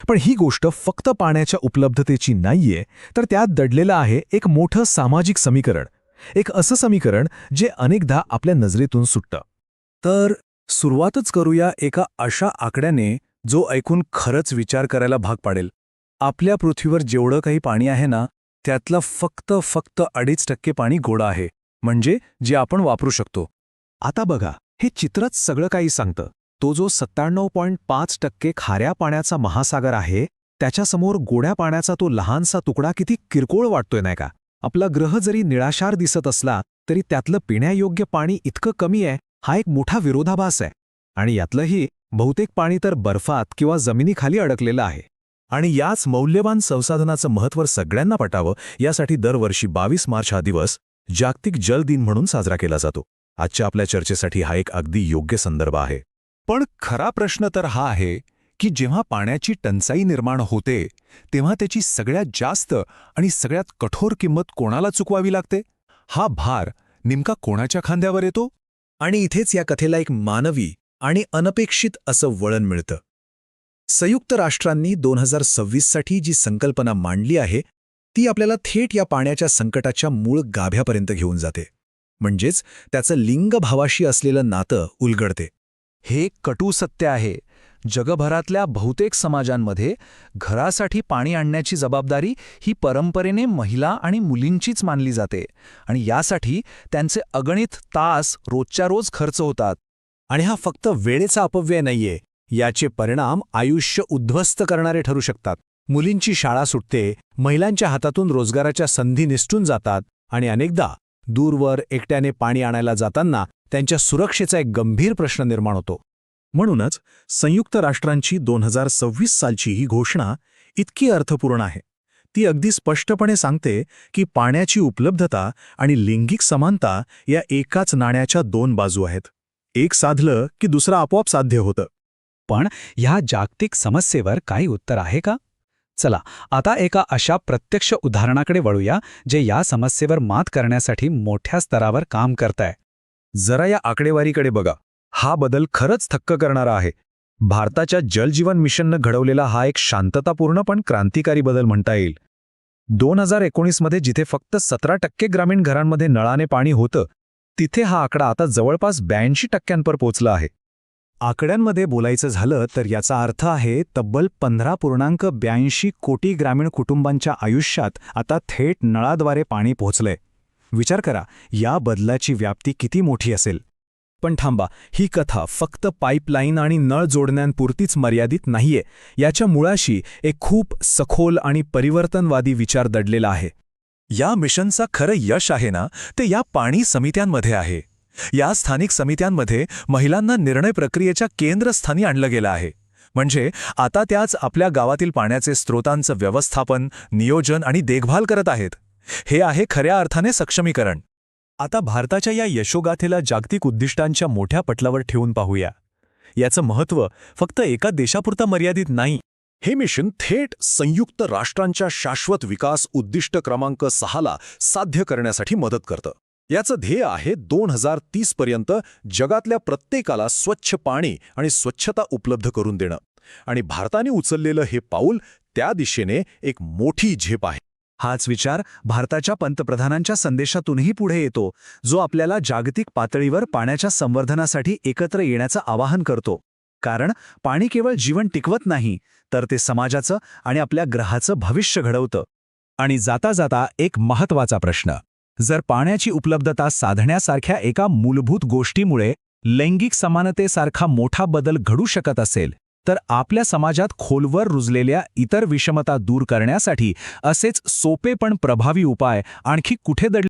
पण ही गोष्ट फक्त पाण्याच्या उपलब्धतेची नाहीये, तर त्यात दडलेलं आहे एक मोठं सामाजिक समीकरण. एक असं समीकरण जे अनेकदा आपल्या नजरेतून सुटतं. तर सुरुवातच करूया एका अशा आकड्याने जो ऐकून खरंच विचार करायला भाग पाडेल. आपल्या पृथ्वीवर जेवढं काही पाणी आहे ना, त्यातलं फक्त 2.5% पाणी गोडं आहे, म्हणजे जे आपण वापरू शकतो. आता बघा, हे चित्रच सगळं काही सांगतं. तो जो 97.5% खाऱ्या पाण्याचा महासागर आहे, त्याच्यासमोर गोड्या पाण्याचा तो लहानसा तुकडा किती किरकोळ वाटतोय नाही का? आपला ग्रह जरी निळाशार दिसत असला तरी त्यातलं पिण्यायोग्य पाणी इतकं कमी आहे, हा एक मोठा विरोधाभास आहे. आणि यातलंही बहुतेक पाणी तर बर्फात किंवा जमिनीखाली अडकलेलं आहे. आणि याच मौल्यवान संसाधनाचं महत्त्व सगळ्यांना पटावं यासाठी दरवर्षी 22 मार्च हा दिवस जागतिक जल दिन म्हणून साजरा केला जातो. आजच्या आपल्या चर्चेसाठी हा एक अगदी योग्य संदर्भ आहे. पण खरा प्रश्न तर हा आहे की जेव्हा पाण्याची टंचाई निर्माण होते तेव्हा त्याची सगळ्यात जास्त आणि सगळ्यात कठोर किंमत कोणाला चुकवावी लागते? हा भार नेमका कोणाच्या खांद्यावर येतो? आणि इथेच या कथेला एक मानवी आणि अनपेक्षित असं वळण मिळतं. संयुक्त राष्ट्रांनी 2026 साठी जी संकल्पना मांडली आहे ती आपल्याला थेट या पाण्याच्या संकटाच्या मूळ गाभ्यापर्यंत घेऊन जाते. म्हणजेच त्याचं लिंगभावाशी असलेलं नातं उलगडते. हे कटू सत्य आहे. जगभरातल्या बहुतेक समाजांमध्ये घरासाठी पाणी आणण्याची जबाबदारी ही परंपरेने महिला आणि मुलींचीच मानली जाते आणि यासाठी त्यांचे अगणित तास रोजच्या रोज खर्च होतात. आणि हा फक्त वेळेचा अपव्यय नाहीये, याचे परिणाम आयुष्य उद्ध्वस्त करणारे ठरू शकतात. मुलींची शाळा सुटते, महिलांच्या हातातून रोजगाराच्या संधी निसटून जातात आणि अनेकदा दूरवर एकट्याने पाणी आणायला जाताना त्यांच्या सुरक्षेचा एक गंभीर प्रश्न निर्माण होतो. म्हणूनच संयुक्त राष्ट्रांची 2026 सालची ही घोषणा इतकी अर्थपूर्ण आहे. ती अगदी स्पष्टपणे सांगते की पाण्याची उपलब्धता आणि लिंगिक समानता या एकाच नाण्याच्या दोन बाजू आहेत. एक साधलं की दुसरं आपोआप साध्य होतं. पण ह्या जागतिक समस्येवर काही उत्तर आहे का? चला आता एका अशा प्रत्यक्ष उदाहरणाकडे वळूया जे या समस्येवर मात करण्यासाठी मोठ्या स्तरावर काम करतंय. जरा या आकडेवारीकडे बघा. हा बदल खरंच थक्क करणारा आहे. भारताच्या जलजीवन मिशननं घडवलेला हा एक शांततापूर्ण पण क्रांतिकारी बदल म्हणता येईल. 2019 मध्ये जिथे फक्त 17% ग्रामीण घरांमध्ये नळाने पाणी होतं, तिथे हा आकडा आता जवळपास 82% पोहोचला आहे. आकड्यांमध्ये बोलायचं झालं तर याचा अर्थ आहे तब्बल 15.82 कोटी ग्रामीण कुटुंबांच्या आयुष्यात आता थेट नळाद्वारे पाणी पोहोचलंय. विचार करा, या बदलाची व्याप्ती किती मोठी असेल. पण थांबा, ही कथा फक्त पाईपलाईन आणि नळ जोडण्यांपुरतीच मर्यादित नाहीये. याच्या मुळाशी एक खूप सखोल आणि परिवर्तनवादी विचार दडलेला आहे. या मिशनचा खरं यश आहे ना, ते या पाणी समित्यांमध्ये आहे. या स्थानिक समित्यांमध्ये महिलांना निर्णय प्रक्रियेच्या केंद्रस्थानी आणलं गेलं आहे. म्हणजे आता त्याच आपल्या गावातील पाण्याचे स्रोतांचं व्यवस्थापन, नियोजन आणि देखभाल करत आहेत. हे आहे खऱ्या अर्थाने सक्षमीकरण. आता भारताच्या या यशोगाथेला जागतिक उद्दिष्टांच्या मोठ्या पटलावर ठेवून पाहूया. याचं महत्त्व फक्त एका देशापुरता मर्यादित नाही. हे मिशन थेट संयुक्त राष्ट्रांच्या शाश्वत विकास उद्दिष्ट क्रमांक 6 ला साध्य करण्यासाठी मदत करतं. याचं ध्येय आहे 2030 पर्यंत जगातल्या प्रत्येकाला स्वच्छ पाणी आणि स्वच्छता उपलब्ध करून देणं. आणि भारताने उचललेलं हे पाऊल त्या दिशेने एक मोठी झेप आहे. हाच विचार भारताच्या पंतप्रधानांच्या संदेशातूनही पुढे येतो, जो आपल्याला जागतिक पातळीवर पाण्याच्या संवर्धनासाठी एकत्र येण्याचं आवाहन करतो. कारण पाणी केवळ जीवन टिकवत नाही, तर ते समाजाचं आणि आपल्या ग्रहाचं भविष्य घडवतं. आणि जाता जाता एक महत्त्वाचा प्रश्न, जर पाण्याची उपलब्धता साधण्यासारख्या एका मूलभूत गोष्टीमुळे लैंगिक समानतेसारखा मोठा बदल घडू शकत असेल, तर आपल्या समाजात खोलवर रुजलेल्या इतर विषमता दूर करण्यासाठी असेच सोपे पण प्रभावी उपाय आणखी कुठे दडले